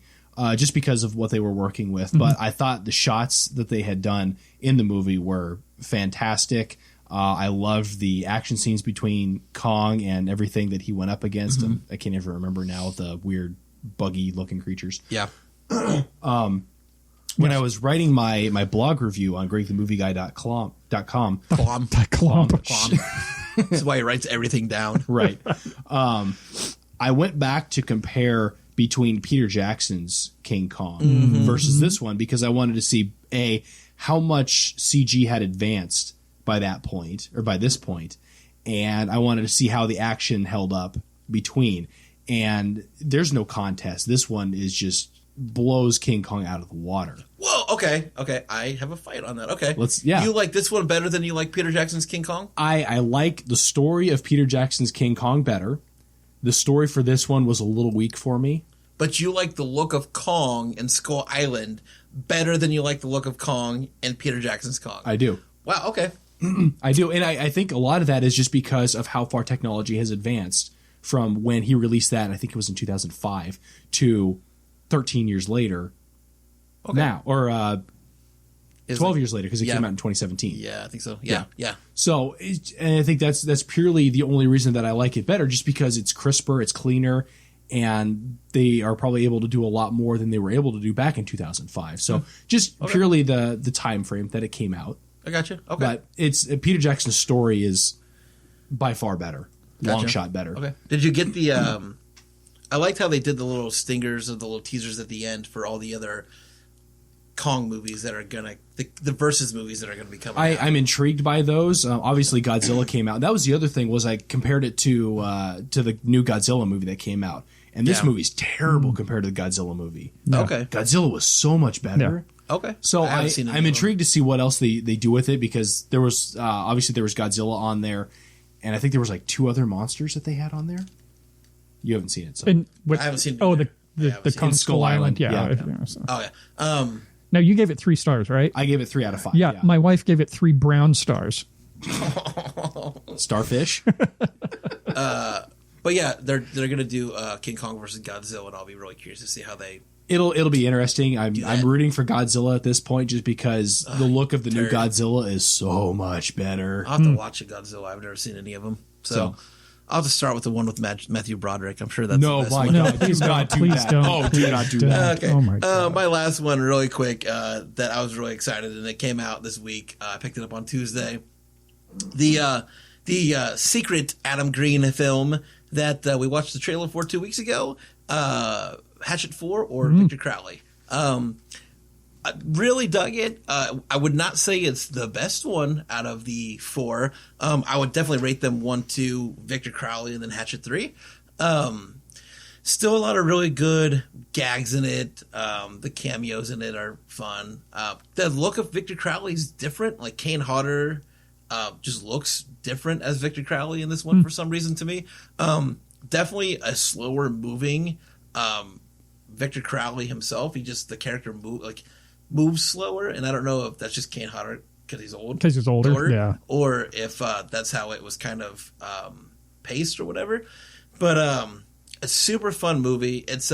just because of what they were working with. But I thought the shots that they had done in the movie were fantastic. I loved the action scenes between Kong and everything that he went up against. And I can't even remember now the weird buggy looking creatures. Yeah. When I was writing my blog review on gregthemovieguy.com, Clomp. That's why he writes everything down. right, I went back to compare between Peter Jackson's King Kong versus this one because I wanted to see how much CG had advanced by that point or by this point, and I wanted to see how the action held up between. And there's no contest. This one is just blows King Kong out of the water. Whoa, okay. I have a fight on that. Okay. Yeah. You like this one better than you like Peter Jackson's King Kong? I like the story of Peter Jackson's King Kong better. The story for this one was a little weak for me. But you like the look of Kong and Skull Island better than you like the look of Kong and Peter Jackson's Kong. I do. Wow, okay. I do. And I think a lot of that is just because of how far technology has advanced from when he released that, I think it was in 2005, to 13 years later now. Or 12 years later because it came out in 2017. Yeah, I think so. Yeah. So and I think that's purely the only reason that I like it better, just because it's crisper, it's cleaner, and they are probably able to do a lot more than they were able to do back in 2005. So just purely the time frame that it came out. I got you. Okay. But it's Peter Jackson's story is by far better. Gotcha. Long shot better. Okay. Did you get the I liked how they did the little stingers or the little teasers at the end for all the other Kong movies that are gonna the versus movies that are gonna be coming out. I'm intrigued by those. Obviously, Godzilla came out. That was the other thing, was I compared it to the new Godzilla movie that came out, and this movie's terrible compared to the Godzilla movie. Okay. Godzilla was so much better. Yeah. Okay. So I haven't seen any I'm of intrigued to see what else they do with it, because there was obviously there was Godzilla on there, and I think there was like 2 other monsters that they had on there. You haven't seen it, so And I haven't seen it Oh, either. the Kong Skull Island. Yeah. So. Oh yeah. Now you gave it 3 stars, right? I gave it 3 out of 5. Yeah, my wife gave it 3 brown stars. Starfish. But yeah, they're gonna do King Kong versus Godzilla, and I'll be really curious to see how they. It'll be interesting. I'm that. rooting for Godzilla at this point, just because the look of the new Godzilla is so much better. I'll have to watch a Godzilla. I've never seen any of them, so I'll just start with the one with Matthew Broderick. I'm sure that's the best one. God, do not do please that. don't. Oh, do not do that. Okay. Oh my God. My last one, really quick, that I was really excited, and it came out this week. I picked it up on Tuesday. The secret Adam Green film that we watched the trailer for 2 weeks ago, Hatchet 4 or Victor Crowley. I really dug it. I would not say it's the best one out of the 4. I would definitely rate them 1, 2, Victor Crowley, and then Hatchet 3. Still a lot of really good gags in it. The cameos in it are fun. The look of Victor Crowley is different. Like Kane Hodder just looks different as Victor Crowley in this one for some reason to me. Definitely a slower moving Victor Crowley himself. The character moves slower, and I don't know if that's just Kane Hodder because he's old. Because he's older, yeah. Or if that's how it was kind of paced or whatever. But a super fun movie. It's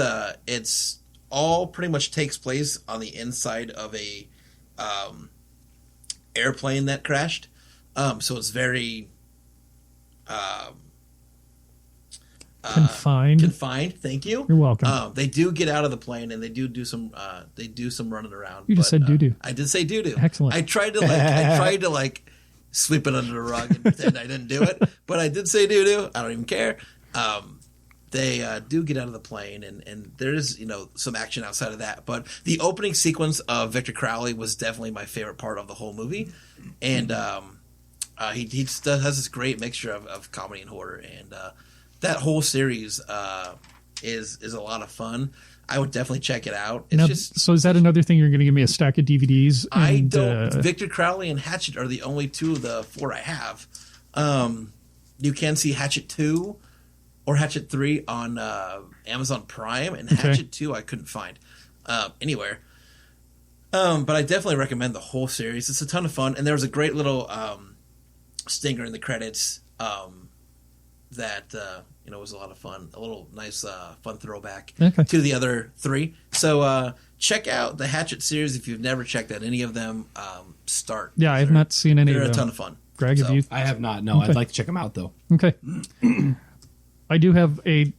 all pretty much takes place on the inside of a airplane that crashed. So it's very Confined. Confined. Thank you. You're welcome. They do get out of the plane and they do some running around. You just said doo-doo. I did say doo-doo. Excellent. I tried to sweep it under the rug and pretend I didn't do it, but I did say doo-doo. I don't even care. They do get out of the plane and there's, some action outside of that. But the opening sequence of Victor Crowley was definitely my favorite part of the whole movie. And he has this great mixture of comedy and horror. And that whole series is a lot of fun. I would definitely check it out. So is that another thing you're going to give me a stack of DVDs? I don't. Victor Crowley and Hatchet are the only two of the four I have. You can see Hatchet 2 or Hatchet 3 on Amazon Prime, and Hatchet 2 I couldn't find anywhere. But I definitely recommend the whole series. It's a ton of fun, and there was a great little stinger in the credits that was a lot of fun. A little nice fun throwback to the other three. So check out the Hatchet series if you've never checked out any of them. Start. Yeah, I have not seen any of them. They're a ton of fun. Greg, have you? I have not. No, I'd like to check them out, though. Okay. I do have a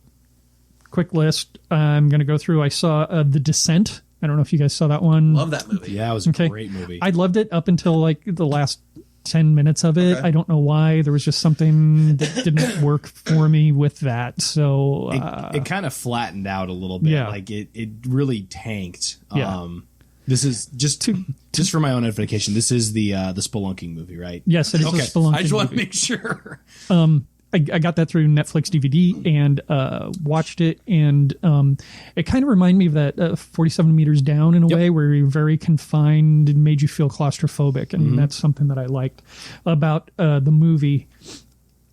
quick list I'm going to go through. I saw The Descent. I don't know if you guys saw that one. Love that movie. Yeah, it was a great movie. I loved it up until the last 10 minutes of it. Okay. I don't know why. There was just something that didn't work for me with that. So it kind of flattened out a little bit. Yeah. Like it really tanked. Yeah. This is just for my own edification. This is the Spelunking movie, right? Yes, it is a Spelunking I just want to movie. make sure. I got that through Netflix DVD and watched it, and it kind of reminded me of that 47 Meters Down in a way, where you're very confined and made you feel claustrophobic, and that's something that I liked about the movie.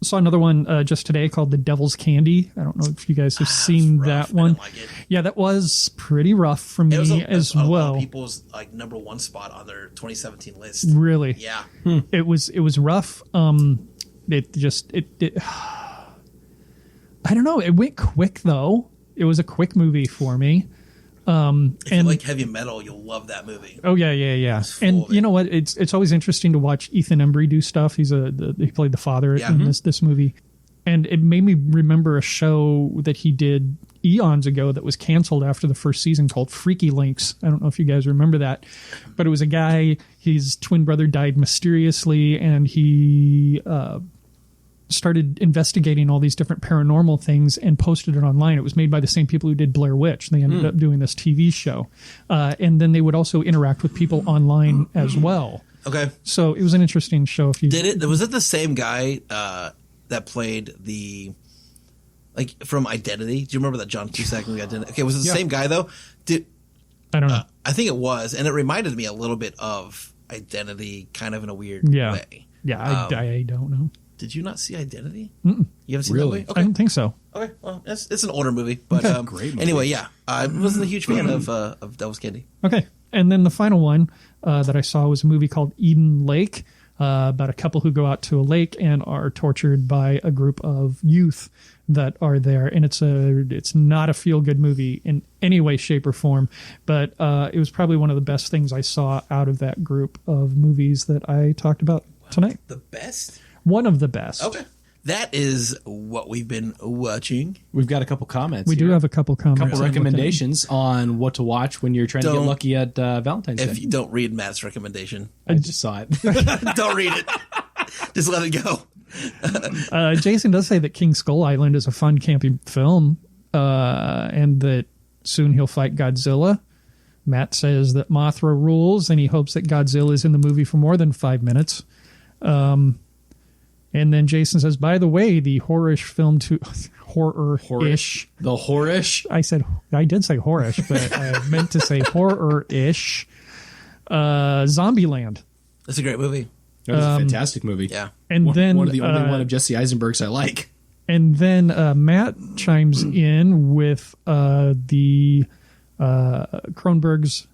Saw another one just today called The Devil's Candy. I don't know if you guys have seen that one. Like it. Yeah, that was pretty rough for me as well. A lot of people's number one spot on their 2017 list. Really? Yeah. It was rough. It I don't know. It went quick though. It was a quick movie for me. If you like heavy metal, you'll love that movie. Oh yeah. And you know what? It's always interesting to watch Ethan Embry do stuff. He played the father in this movie, and it made me remember a show that he did eons ago that was canceled after the first season called Freaky Links. I don't know if you guys remember that, but it was a guy. His twin brother died mysteriously, and he started investigating all these different paranormal things and posted it online. It was made by the same people who did Blair Witch. They ended up doing this TV show. And then they would also interact with people online as well. Okay. So it was an interesting show. Was it the same guy that played from Identity? Do you remember that John Cusack movie Identity? Okay, was it the same guy though? I don't know. I think it was, and it reminded me a little bit of Identity, kind of in a weird way. Yeah, I don't know. Did you not see Identity? Mm-mm. You haven't seen that movie? Okay. I don't think so. Okay, well, it's an older movie, but great movie. Anyway, yeah, I wasn't a huge fan of Devil's Candy. Okay, and then the final one that I saw was a movie called Eden Lake, about a couple who go out to a lake and are tortured by a group of youth that are there, and it's not a feel-good movie in any way, shape, or form, but it was probably one of the best things I saw out of that group of movies that I talked about tonight. The best? One of the best. Okay. That is what we've been watching. We've got a couple comments. We do have a couple comments. A couple recommendations on what to watch when you're trying to get lucky at Valentine's Day. If you don't read Matt's recommendation. I just saw it. Don't read it. Just let it go. Jason does say that King Skull Island is a fun camping film, and that soon he'll fight Godzilla. Matt says that Mothra rules, and he hopes that Godzilla is in the movie for more than 5 minutes. And then Jason says, by the way, the horror-ish film horror-ish. The horror-ish? I did say horror-ish, but I meant to say horror-ish. Zombieland. That's a great movie. That was a fantastic movie. Yeah. And then one of the only one of Jesse Eisenberg's I like. And then Matt chimes in with the Cronenberg's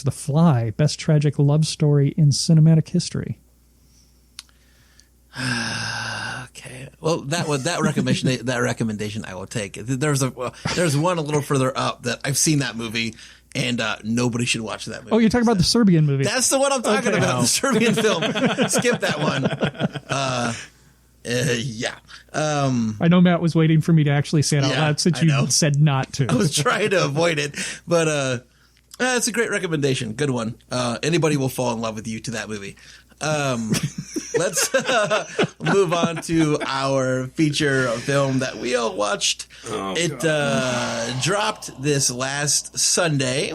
The Fly, best tragic love story in cinematic history. Okay. Well, that recommendation I will take. There's one a little further up that I've seen that movie, and nobody should watch that movie. Oh, you're talking about the Serbian movie? That's the one I'm talking about. The Serbian film. Skip that one. Yeah. I know Matt was waiting for me to actually say it out Yeah, loud since I you know. said not to. I was trying to avoid it, but it's a great recommendation. Good one. Anybody will fall in love with you to that movie. Let's move on to our feature film that we all watched. It dropped this last Sunday,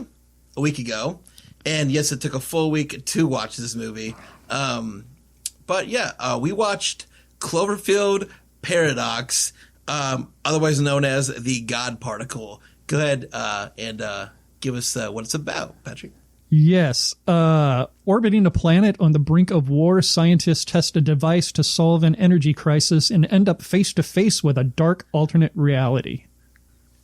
a week ago. And yes, it took a full week to watch this movie. But yeah, we watched Cloverfield Paradox, otherwise known as the God Particle. Go ahead and give us what it's about, Patrick. Yes. Orbiting a planet on the brink of war, scientists test a device to solve an energy crisis and end up face to face with a dark alternate reality.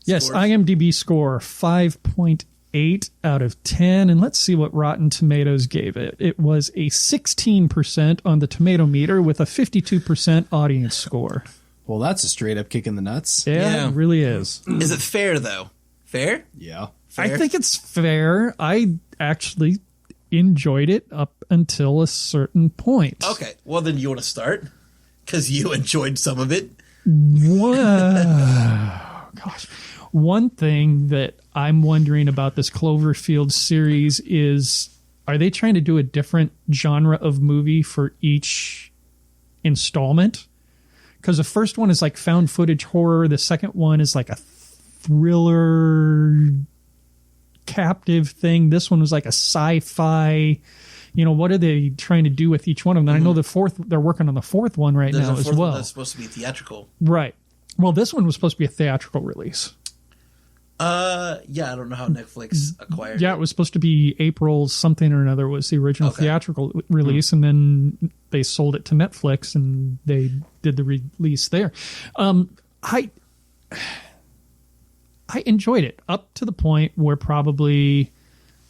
Yes, Scores? IMDb score 5.8 out of 10. And let's see what Rotten Tomatoes gave it. It was a 16% on the tomato meter with a 52% audience score. Well, that's a straight up kick in the nuts. Yeah, it really is. Is it fair, though? Fair? Yeah. Fair? I think it's fair. I actually enjoyed it up until a certain point. Okay, well, then you want to start? Because you enjoyed some of it. Gosh. One thing that I'm wondering about this Cloverfield series is, are they trying to do a different genre of movie for each installment? Because the first one is like found footage horror. The second one is like a thriller captive thing. This one was like a sci-fi. What are they trying to do with each one of them? I know they're working on the fourth one right There's now a as fourth one well. that's supposed to be theatrical. Right. Well, this one was supposed to be a theatrical release. Yeah, I don't know how Netflix acquired Yeah, it was supposed to be April something or another was the original theatrical release, and then they sold it to Netflix and they did the release there. I enjoyed it up to the point where probably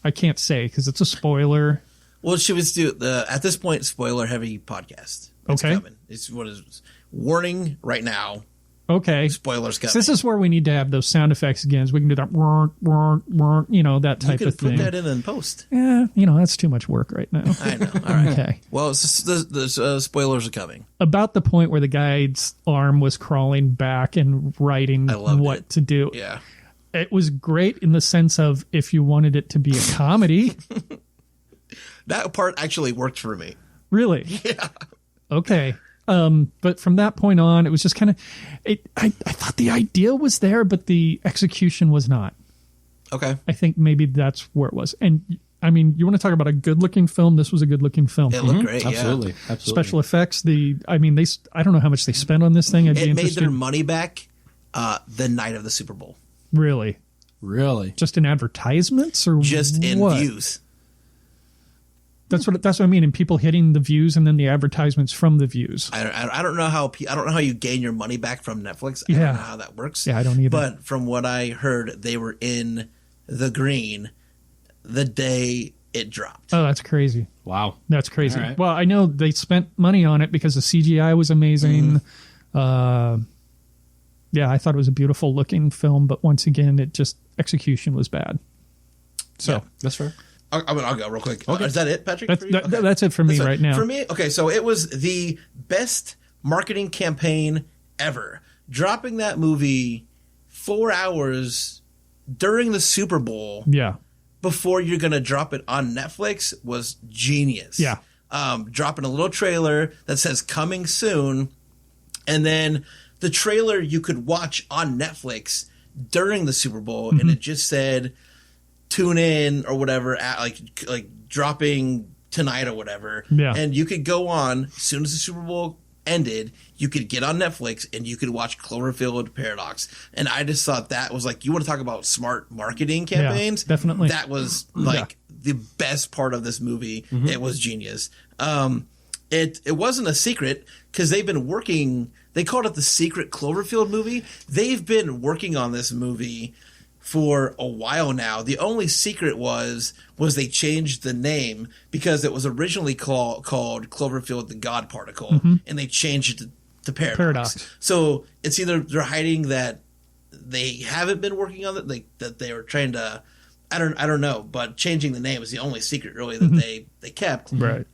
I can't say because it's a spoiler. Well, should we do at this point spoiler heavy podcast? It's Okay. coming. It's what is warning right now. Okay. Spoilers coming. So this is where we need to have those sound effects again. So we can do that, that you type could of put thing. that in post. Yeah, that's too much work right now. I know. All right. Okay. Well, the spoilers are coming. About the point where the guy's arm was crawling back and writing I loved what it. to do. Yeah. It was great in the sense of if you wanted it to be a comedy. That part actually worked for me. Really? Yeah. Okay. But from that point on, it was just kind of, I thought the idea was there, but the execution was not. Okay. I think maybe that's where it was. And I mean, you want to talk about a good looking film? This was a good looking film. It looked great. Absolutely. Yeah. Absolutely. Special effects. I don't know how much they spent on this thing. I'd be It made interested. their money back the night of the Super Bowl. Really? Really? Just in advertisements or Just in what? views. That's what I mean. And people hitting the views and then the advertisements from the views. I don't know how you gain your money back from Netflix. I Yeah. don't know how that works. Yeah, I don't either. But from what I heard, they were in the green the day it dropped. Oh, that's crazy. Wow. That's crazy. All right. Well, I know they spent money on it because the CGI was amazing. Yeah, I thought it was a beautiful looking film, but once again, execution was bad. So Yeah. That's fair. I'll go real quick. Is that it, Patrick? that's for you? Okay. that's it for me That's right now. For me, okay, so it was the best marketing campaign ever. Dropping that movie 4 hours during the Super Bowl Yeah. before you're going to drop it on Netflix was genius. Yeah. Dropping a little trailer that says coming soon, and then the trailer you could watch on Netflix during the Super Bowl, and it just said tune in or whatever, at like dropping tonight or whatever. Yeah. And you could go on as soon as the Super Bowl ended, you could get on Netflix and you could watch Cloverfield Paradox. And I just thought that was like, you want to talk about smart marketing campaigns? definitely. That was like the best part of this movie. It was genius. It wasn't a secret because they've been working. They called it the Secret Cloverfield movie. They've been working on this movie for a while now. The only secret was they changed the name because it was originally called Cloverfield the God Particle, and they changed it to Paradox. So it's either they're hiding that they haven't been working on it, that they were trying to. I don't know, but changing the name is the only secret really that they kept. Right.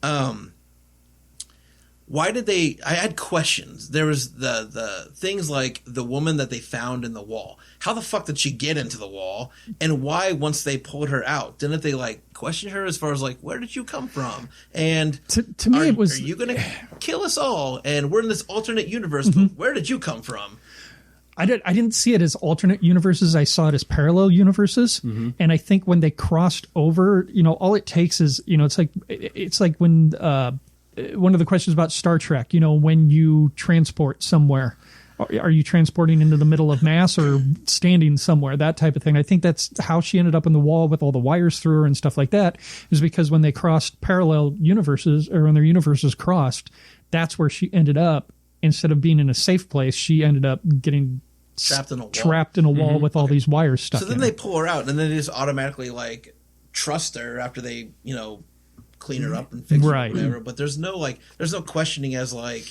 why did they? I had questions. There was the things like the woman that they found in the wall. How the fuck did she get into the wall? And why, once they pulled her out, didn't they like question her as far as like, where did you come from? And to me, it was, are you going to kill us all? And we're in this alternate universe. But where did you come from? I didn't see it as alternate universes. I saw it as parallel universes. And I think when they crossed over, all it takes is, it's like when one of the questions about Star Trek, when you transport somewhere, are you transporting into the middle of mass or standing somewhere, that type of thing. I think that's how she ended up in the wall with all the wires through her and stuff like that, is because when they crossed parallel universes, or when their universes crossed, that's where she ended up. Instead of being in a safe place, she ended up getting trapped in a wall with all these wires stuck in. So then they pull her out, and then they just automatically like trust her after they, clean her up and fix her or whatever. But there's no questioning as like,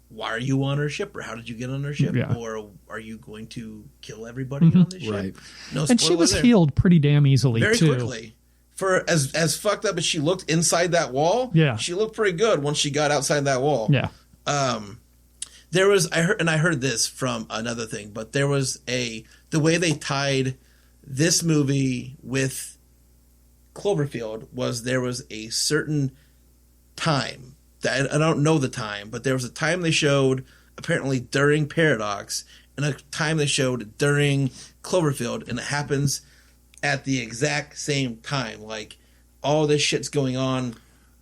why are you on her ship, or how did you get on her ship, or are you going to kill everybody on this ship? No, and she was healed pretty damn easily, very quickly. For as fucked up as she looked inside that wall, she looked pretty good once she got outside that wall. There was I heard this from another thing, but there was the way they tied this movie with Cloverfield was there was a certain time. I don't know the time, but there was a time they showed apparently during Paradox and a time they showed during Cloverfield, and it happens at the exact same time. Like all this shit's going on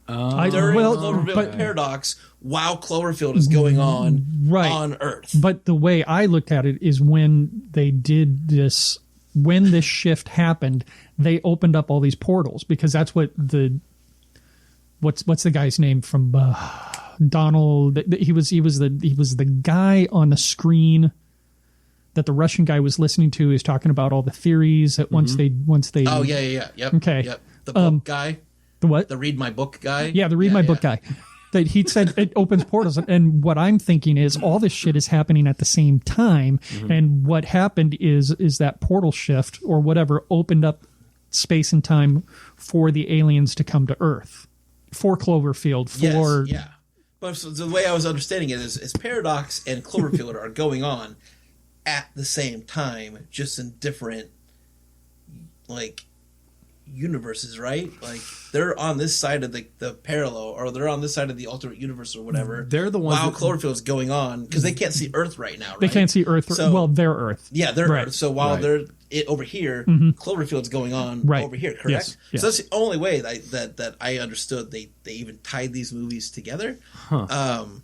during Cloverfield Paradox while Cloverfield is going on on Earth. But the way I looked at it is when they did this, when this shift happened, they opened up all these portals, because that's what what's the guy's name from Donald? He was the guy on the screen that the Russian guy was listening to. He's talking about all the theories that once they oh yeah yep okay yep. The book guy, the what, the read my book guy, the read my book guy. That he said it opens portals, and what I'm thinking is all this shit is happening at the same time, and what happened is that portal shift or whatever opened up space and time for the aliens to come to Earth, for Cloverfield, for But so the way I was understanding it is Paradox and Cloverfield are going on at the same time, just in different like universes, right? Like they're on this side of the parallel, or they're on this side of the alternate universe or whatever. They're the ones while Cloverfield's going on, because they can't see Earth right now, right? They can't see Earth. So, their Earth. Yeah, their Earth. So while they're over here, Cloverfield's going on over here, correct? Yes. So that's the only way that I understood they even tied these movies together. And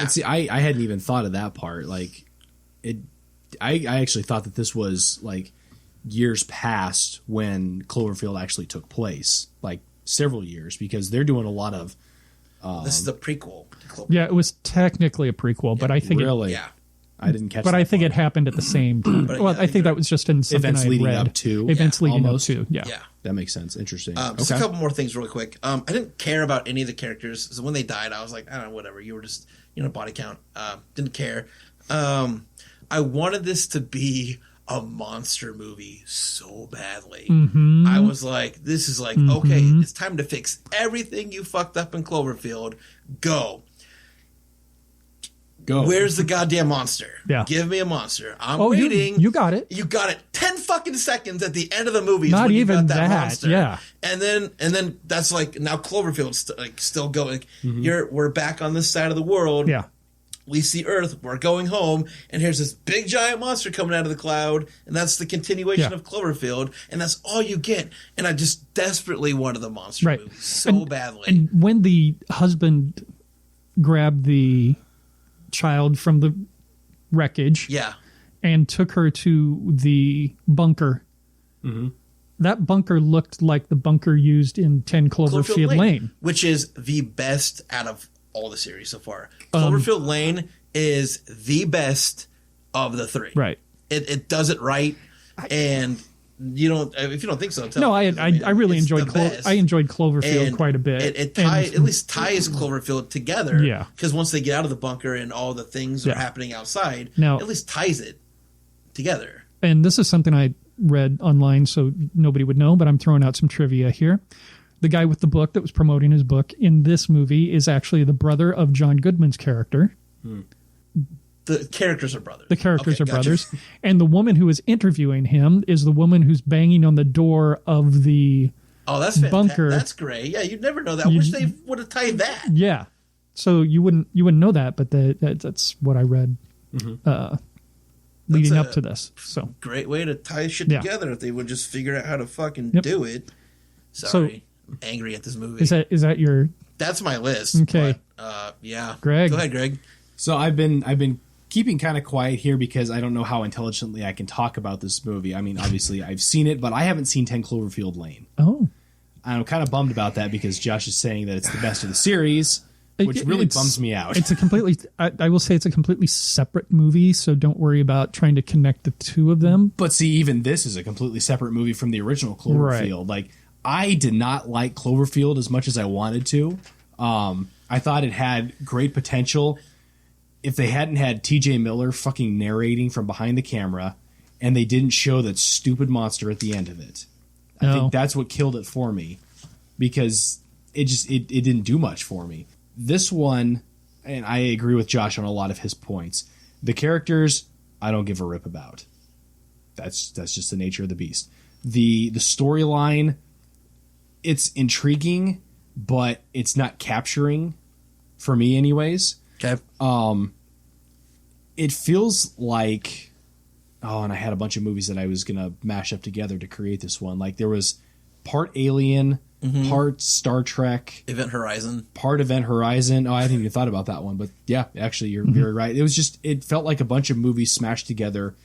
see, I hadn't even thought of that part. Like I actually thought that this was like years past when Cloverfield actually took place, like several years, because they're doing a lot of this is the prequel to Cloverfield. Yeah, it was technically a prequel, but I think I didn't catch but that I think part. it happened at the same time. I think that was just in something events I leading read. up to. Events leading almost. up to, yeah. That makes sense. Interesting. Just a couple more things really quick. I didn't care about any of the characters. So when they died, I was like, I don't know, whatever. You were just, body count. Didn't care. I wanted this to be a monster movie so badly. I was like, this is like, okay, it's time to fix everything you fucked up in Cloverfield. Go. Where's the goddamn monster? Yeah. Give me a monster. I'm waiting. You got it. You got it. 10 fucking seconds at the end of the movie. Is Not when even you got that that. monster. Yeah. And then that's like, now Cloverfield's still going. We're back on this side of the world. Yeah. We see Earth. We're going home, and here's this big giant monster coming out of the cloud, and that's the continuation of Cloverfield, and that's all you get. And I just desperately wanted the monster movie so badly. And when the husband grabbed the child from the wreckage, and took her to the bunker, that bunker looked like the bunker used in 10 Cloverfield Lane, which is the best out of all the series so far. Cloverfield Lane is the best of the three. Right. It does it right, and you don't. If you don't think so, tell no. me. I really enjoyed. I enjoyed Cloverfield and quite a bit. It at least ties Cloverfield together. Yeah. Because once they get out of the bunker and all the things are happening outside, now, at least ties it together. And this is something I read online, so nobody would know, but I'm throwing out some trivia here. the guy with the book that was promoting his book in this movie is actually the brother of John Goodman's character. The characters are brothers. The characters Okay, are gotcha. brothers. And the woman who is interviewing him is the woman who's banging on the door of the Oh, that's fantastic. bunker. That's great. Yeah, you'd never know that. I wish they would have tied that. Yeah. So you wouldn't know that, but that's what I read leading up to this. So Great way to tie shit Yeah. together if they would just figure out how to fucking Yep. do it. Sorry. I'm angry at this movie. is that your That's my list. Okay. But, yeah. Greg? Go ahead, Greg. So I've been keeping kind of quiet here because I don't know how intelligently I can talk about this movie. I mean, obviously I've seen it, but I haven't seen 10 Cloverfield Lane. Oh. I'm kind of bummed about that because Josh is saying that it's the best of the series, which really bums me out. It's a completely I will say it's a completely separate movie, so don't worry about trying to connect the two of them. But see, even this is a completely separate movie from the original Cloverfield. Right. Like, I did not like Cloverfield as much as I wanted to. I thought it had great potential. If they hadn't had TJ Miller fucking narrating from behind the camera and they didn't show that stupid monster at the end of it, I think that's what killed it for me because it didn't do much for me. This one, and I agree with Josh on a lot of his points, the characters I don't give a rip about. That's just the nature of the beast. The storyline, it's intriguing, but it's not capturing for me anyways. Okay. It feels like, and I had a bunch of movies that I was gonna mash up together to create this one. Like there was part Alien, part Star Trek, Event Horizon. part Event Horizon. Oh, I hadn't even thought about that one, but yeah, actually, you're very right. It felt like a bunch of movies smashed together,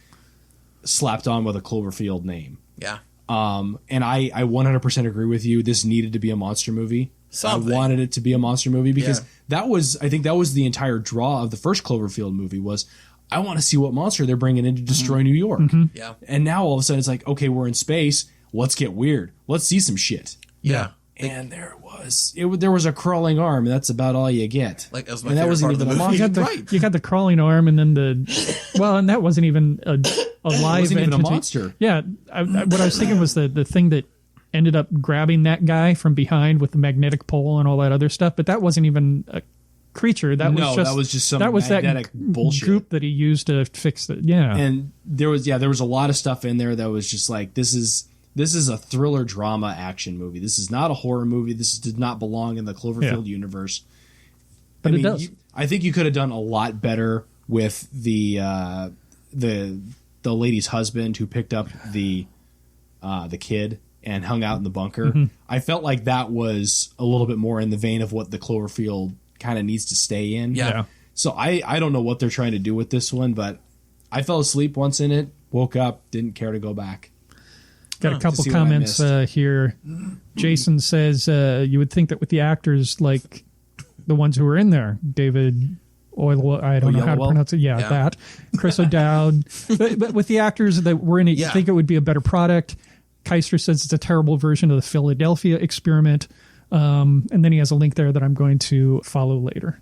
slapped on with a Cloverfield name. Yeah. And I 100% agree with you. This needed to be a monster movie. Something. I wanted it to be a monster movie because I think that was the entire draw of the first Cloverfield movie was I want to see what monster they're bringing in to destroy New York. Yeah. And now all of a sudden it's like, okay, we're in space. Let's get weird. Let's see some shit. Yeah. And there was a crawling arm, and that's about all you get. Like, that was my and that favorite wasn't part of even the a movie. monster. You got the crawling arm, and then and that wasn't even a live wasn't even a entity. monster. Yeah, what I was thinking was the thing that ended up grabbing that guy from behind with the magnetic pole and all that other stuff, but that wasn't even a creature. That was just some that magnetic bullshit. goop that he used to fix it. Yeah, And there was a lot of stuff in there that was just like this is a thriller drama action movie. This is not a horror movie. This did not belong in the Cloverfield universe. But it does. I think you could have done a lot better with the lady's husband who picked up the kid and hung out in the bunker. I felt like that was a little bit more in the vein of what the Cloverfield kind of needs to stay in. Yeah. So I don't know what they're trying to do with this one, but I fell asleep once in it, woke up, didn't care to go back. Got a couple see what I comments here. Jason says you would think that with the actors like the ones who were in there, David Oil, I don't know how to Yellowwell? pronounce it. Yeah, that. Chris O'Dowd. but with the actors that were in it, you think it would be a better product. Keister says it's a terrible version of the Philadelphia Experiment. And then he has a link there that I'm going to follow later.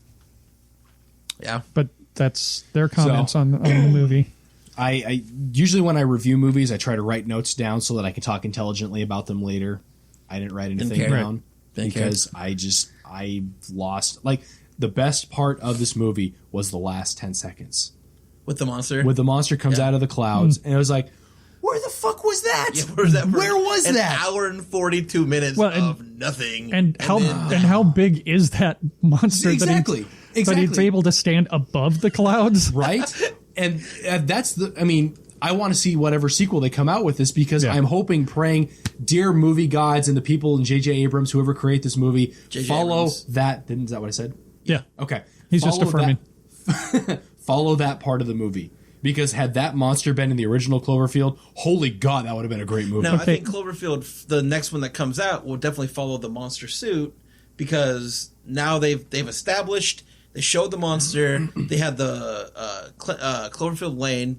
Yeah. But that's their comments on the movie. I usually when I review movies, I try to write notes down so that I can talk intelligently about them later. I didn't write anything down because I lost. Like the best part of this movie was the last 10 seconds. With the monster? With the monster comes out of the clouds, and it was like, where the fuck was that? Yeah, where was that? Where was an that? hour and 42 minutes of nothing. And how big is that monster Exactly. that he's able to stand above the clouds? Right? And that's I want to see whatever sequel they come out with this because I'm hoping, praying, dear movie gods and the people in J.J. Abrams, whoever create this movie, follow Abrams. that. Is that what I said? Yeah. Okay. He's just affirming. Follow that part of the movie. Because had that monster been in the original Cloverfield, holy God, that would have been a great movie. Now, I think Cloverfield, the next one that comes out, will definitely follow the monster suit because now they've established, they showed the monster, they had the Cloverfield Lane,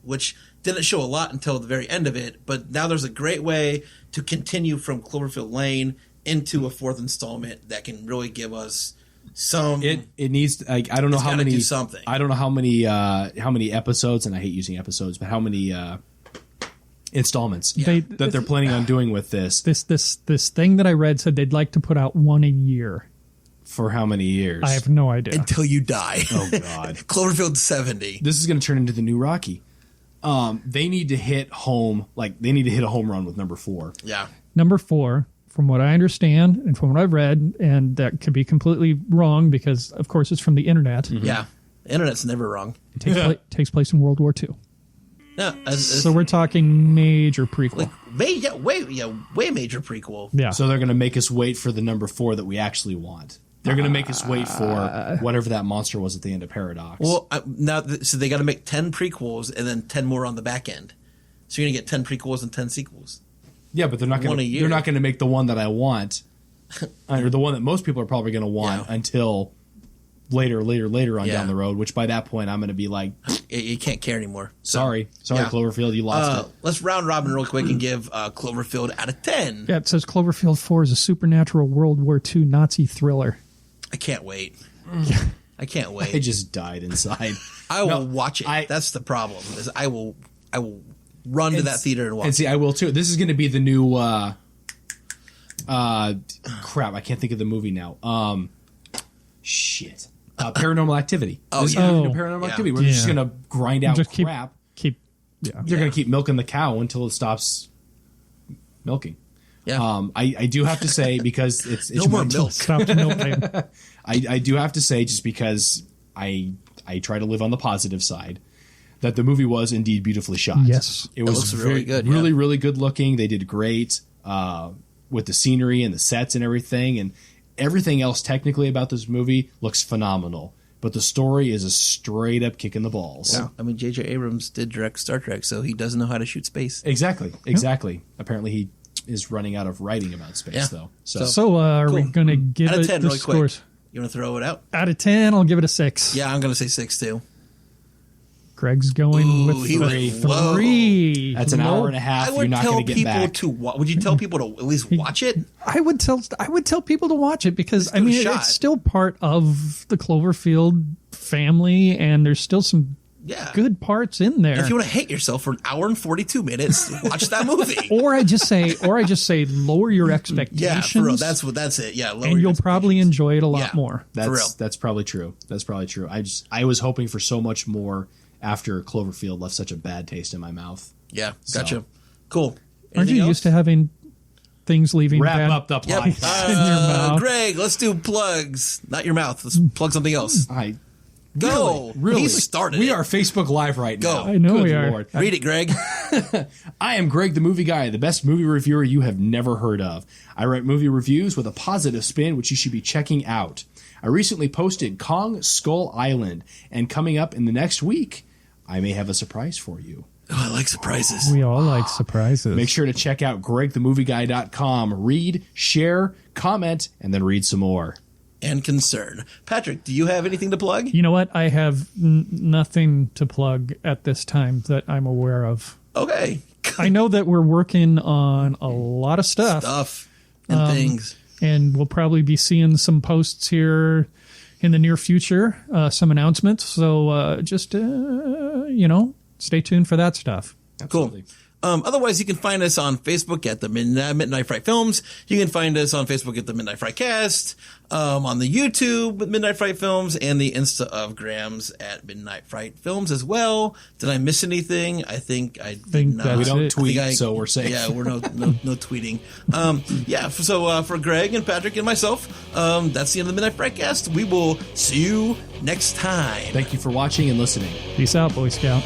which didn't show a lot until the very end of it, but now there's a great way to continue from Cloverfield Lane into a fourth installment that can really give us some. It needs. I don't know how many. Do something. I don't know how many episodes, and I hate using episodes, but how many installments that they're planning on doing with this. This thing that I read said they'd like to put out one a year. For how many years? I have no idea. Until you die. Oh, God. Cloverfield 70. This is going to turn into the new Rocky. They need to hit home, they need to hit a home run with number 4. Yeah. Number 4, from what I understand and from what I've read, and that could be completely wrong because, of course, it's from the internet. Mm-hmm. Yeah. The internet's never wrong. It takes place in World War II. No, So we're talking major prequel. Way major prequel. Yeah. So they're going to make us wait for the number 4 that we actually want. They're going to make us wait for whatever that monster was at the end of Paradox. Well, so they got to make 10 prequels and then 10 more on the back end. So you're going to get 10 prequels and 10 sequels. Yeah, but they're not going to. They're not going to make the one that I want, or the one that most people are probably going to want until later on down the road. Which by that point, I'm going to be like, you can't care anymore. Sorry, Cloverfield, you lost it. Let's round robin real quick and give Cloverfield out of 10. Yeah, it says Cloverfield 4 is a supernatural World War II Nazi thriller. I can't wait. I can't wait. I just died inside. I will watch it. That's the problem. Is I will run to that theater and watch. And see, I will too. This is going to be the new. Crap! I can't think of the movie now. Shit. Paranormal Activity. This is the new Paranormal Activity. We're just going to grind out crap. They're going to keep milking the cow until it stops milking. Yeah. I do have to say, because it's no more milk. Stop milking. I do have to say, just because I try to live on the positive side, that the movie was indeed beautifully shot. Yes. It was really good. Really, really good looking. They did great with the scenery and the sets and everything. And everything else technically about this movie looks phenomenal. But the story is a straight up kick in the balls. Yeah. I mean, J.J. Abrams did direct Star Trek, so he doesn't know how to shoot space. Exactly. Apparently he is running out of writing about space, though. So are we going to give out of it 10 the really scores? Quick. You want to throw it out? Out of 10, I'll give it a 6. Yeah, I'm going to say 6 too. Greg's going with 3. That's an hour and a half. You're not going to get back. Would you tell people to at least watch it? I would tell people to watch it because it's still part of the Cloverfield family, and there's still some good parts in there. If you want to hate yourself for an hour and 42 minutes, watch that movie. or I just say lower your expectations. Yeah, for real. That's it. Yeah, and you'll probably enjoy it a lot more. That's probably true. I was hoping for so much more after Cloverfield left such a bad taste in my mouth. Yeah, gotcha. Cool. Aren't you used to having things leaving Wrap up the podcast in your mouth? Greg, let's do plugs. Not your mouth. Let's plug something else. Go. Really? He started We it. are Facebook Live right now. I know Good we are. Lord. Read it, Greg. I am Greg the Movie Guy, the best movie reviewer you have never heard of. I write movie reviews with a positive spin, which you should be checking out. I recently posted Kong Skull Island, and coming up in the next week, I may have a surprise for you. Oh, I like surprises. We all like surprises. Make sure to check out gregthemovieguy.com. Read, share, comment, and then read some more. And concern. Patrick, do you have anything to plug? You know what? I have nothing to plug at this time that I'm aware of. Okay. I know that we're working on a lot of stuff. And things. And we'll probably be seeing some posts here in the near future, some announcements. So just, stay tuned for that stuff. Absolutely. Cool. Otherwise, you can find us on Facebook at the Midnight Fright Films. You can find us on Facebook at the Midnight Fright Cast, on the YouTube at Midnight Fright Films, and the Insta of Grams at Midnight Fright Films as well. Did I miss anything? I think I did not. We don't tweet, so we're safe. Yeah, we're no tweeting. So for Greg and Patrick and myself, that's the end of the Midnight Fright Cast. We will see you next time. Thank you for watching and listening. Peace out, Boy Scout.